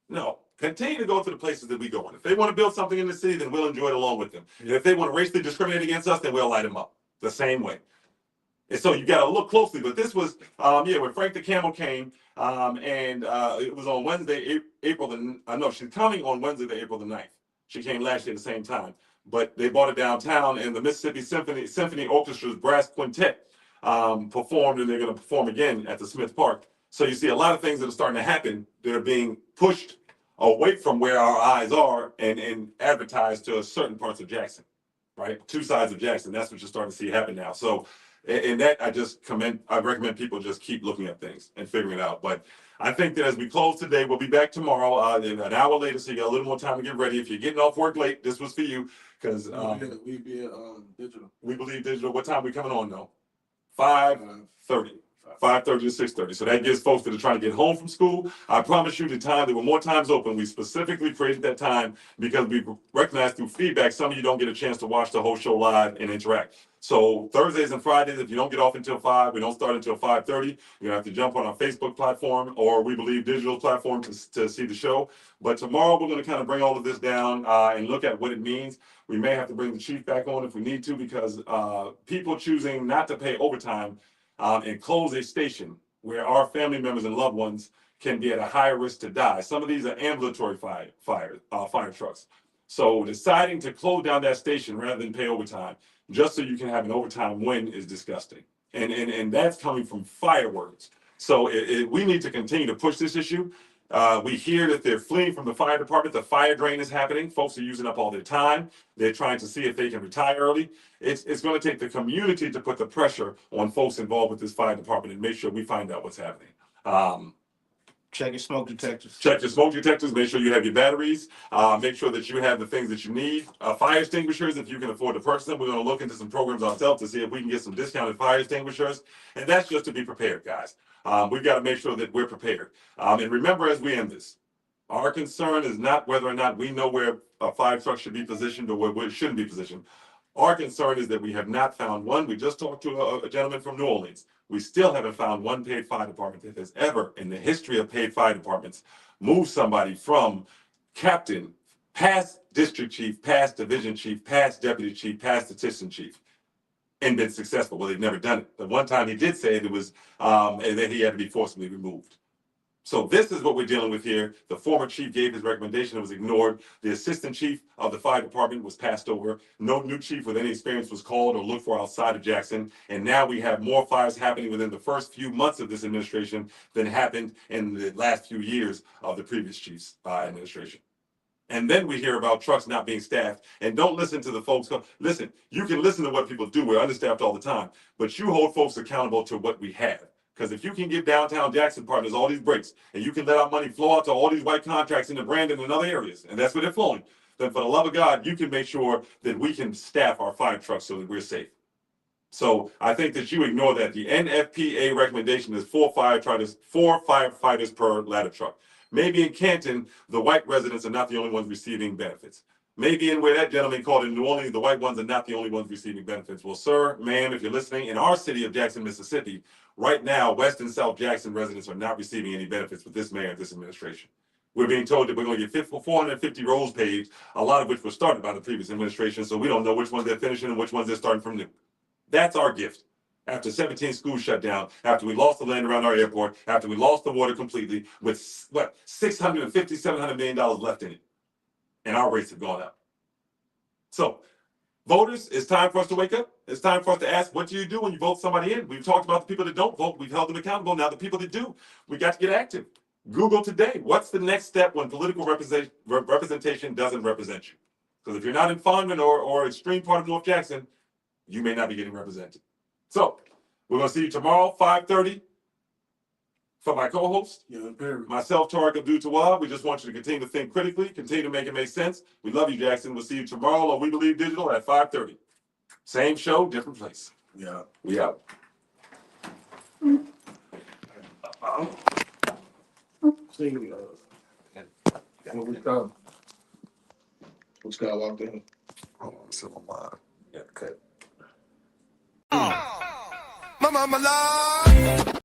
No, continue to go to the places that we go in. If they want to build something in the city, then we'll enjoy it along with them. And if they want to racially discriminate against us, then we'll light them up the same way. And so you got to look closely. But this was, when Frank the Camel came, it was on Wednesday, she's coming on Wednesday, April the 9th. She came last year at the same time. But they brought it downtown, and the Mississippi Symphony Orchestra's brass quintet performed, and they're going to perform again at the Smith Park. So you see a lot of things that are starting to happen that are being pushed away from where our eyes are and advertised to certain parts of Jackson, right? Two sides of Jackson. That's what you're starting to see happen now. So in that, I recommend people just keep looking at things and figuring it out. But I think that as we close today, we'll be back tomorrow an hour later, so you got a little more time to get ready. If you're getting off work late, this was for you because we be digital. We believe digital. What time we coming on though? 5:30. 5:30 to 6:30. So that gives folks that are trying to get home from school. I promise you the time, there were more times open. We specifically created that time because we recognize through feedback, some of you don't get a chance to watch the whole show live and interact. So Thursdays and Fridays, if you don't get off until 5, we don't start until 5:30. You're gonna have to jump on our Facebook platform or We Believe Digital platform to see the show. But tomorrow we're gonna kind of bring all of this down and look at what it means. We may have to bring the chief back on if we need to because people choosing not to pay overtime and close a station where our family members and loved ones can be at a higher risk to die. Some of these are ambulatory fire trucks. So deciding to close down that station rather than pay overtime, just so you can have an overtime win, is disgusting. And that's coming from fireworks. So we need to continue to push this issue. We hear that they're fleeing from the fire department. The fire drain is happening. Folks are using up all their time. They're trying to see if they can retire early. It's going to take the community to put the pressure on folks involved with this fire department and make sure we find out what's happening. Check your smoke detectors. Check your smoke detectors. Make sure you have your batteries. Make sure that you have the things that you need. Fire extinguishers, if you can afford to purchase them. We're going to look into some programs ourselves to see if we can get some discounted fire extinguishers. And that's just to be prepared, guys. We've got to make sure that we're prepared. And remember, as we end this, our concern is not whether or not we know where a fire truck should be positioned or where it shouldn't be positioned. Our concern is that we have not found one. We just talked to a gentleman from New Orleans. We still haven't found one paid fire department that has ever, in the history of paid fire departments, moved somebody from captain, past district chief, past division chief, past deputy chief, past assistant chief, and been successful. Well, they've never done it. The one time he did say it was, and then he had to be forcibly removed. So this is what we're dealing with here. The former chief gave his recommendation. It was ignored. The assistant chief of the fire department was passed over. No new chief with any experience was called or looked for outside of Jackson. And now we have more fires happening within the first few months of this administration than happened in the last few years of the previous chief's administration. And then we hear about trucks not being staffed. And don't listen to the folks. Listen, you can listen to what people do. We're understaffed all the time. But you hold folks accountable to what we have. Because if you can give downtown Jackson Partners all these breaks, and you can let our money flow out to all these white contracts in the Brandon and other areas, and that's where they're flowing, then for the love of God, you can make sure that we can staff our fire trucks so that we're safe. So I think that you ignore that. The NFPA recommendation is 4 firefighters per ladder truck. Maybe in Canton, the white residents are not the only ones receiving benefits. Maybe in where that gentleman called in New Orleans, the white ones are not the only ones receiving benefits. Well, sir, ma'am, if you're listening, in our city of Jackson, Mississippi, right now, West and South Jackson residents are not receiving any benefits with this mayor, this administration. We're being told that we're going to get 450 roads paved, a lot of which were started by the previous administration, so we don't know which ones they're finishing and which ones they're starting from new. That's our gift. After 17 schools shut down, after we lost the land around our airport, after we lost the water completely, with $650, $700 million left in it. And our rates have gone up. So Voters, it's time for us to wake up. It's time for us to ask, what do you do when you vote somebody in? We've talked about the people that don't vote. We've held them accountable. Now the people that do, we got to get active. Google today, what's the next step when political representation doesn't represent you? Because if you're not in Fondren or extreme part of North Jackson, you may not be getting represented. So we're going to see you tomorrow, 5:30. For my co-host, myself, Tariq Abdul-Tawwab, we just want you to continue to think critically, continue to make it make sense. We love you, Jackson. We'll see you tomorrow on We Believe Digital at 5:30. Same show, different place. Yeah. We out. See, which guy walked in? Hold on, so I'm live. Yeah, okay. My mama live.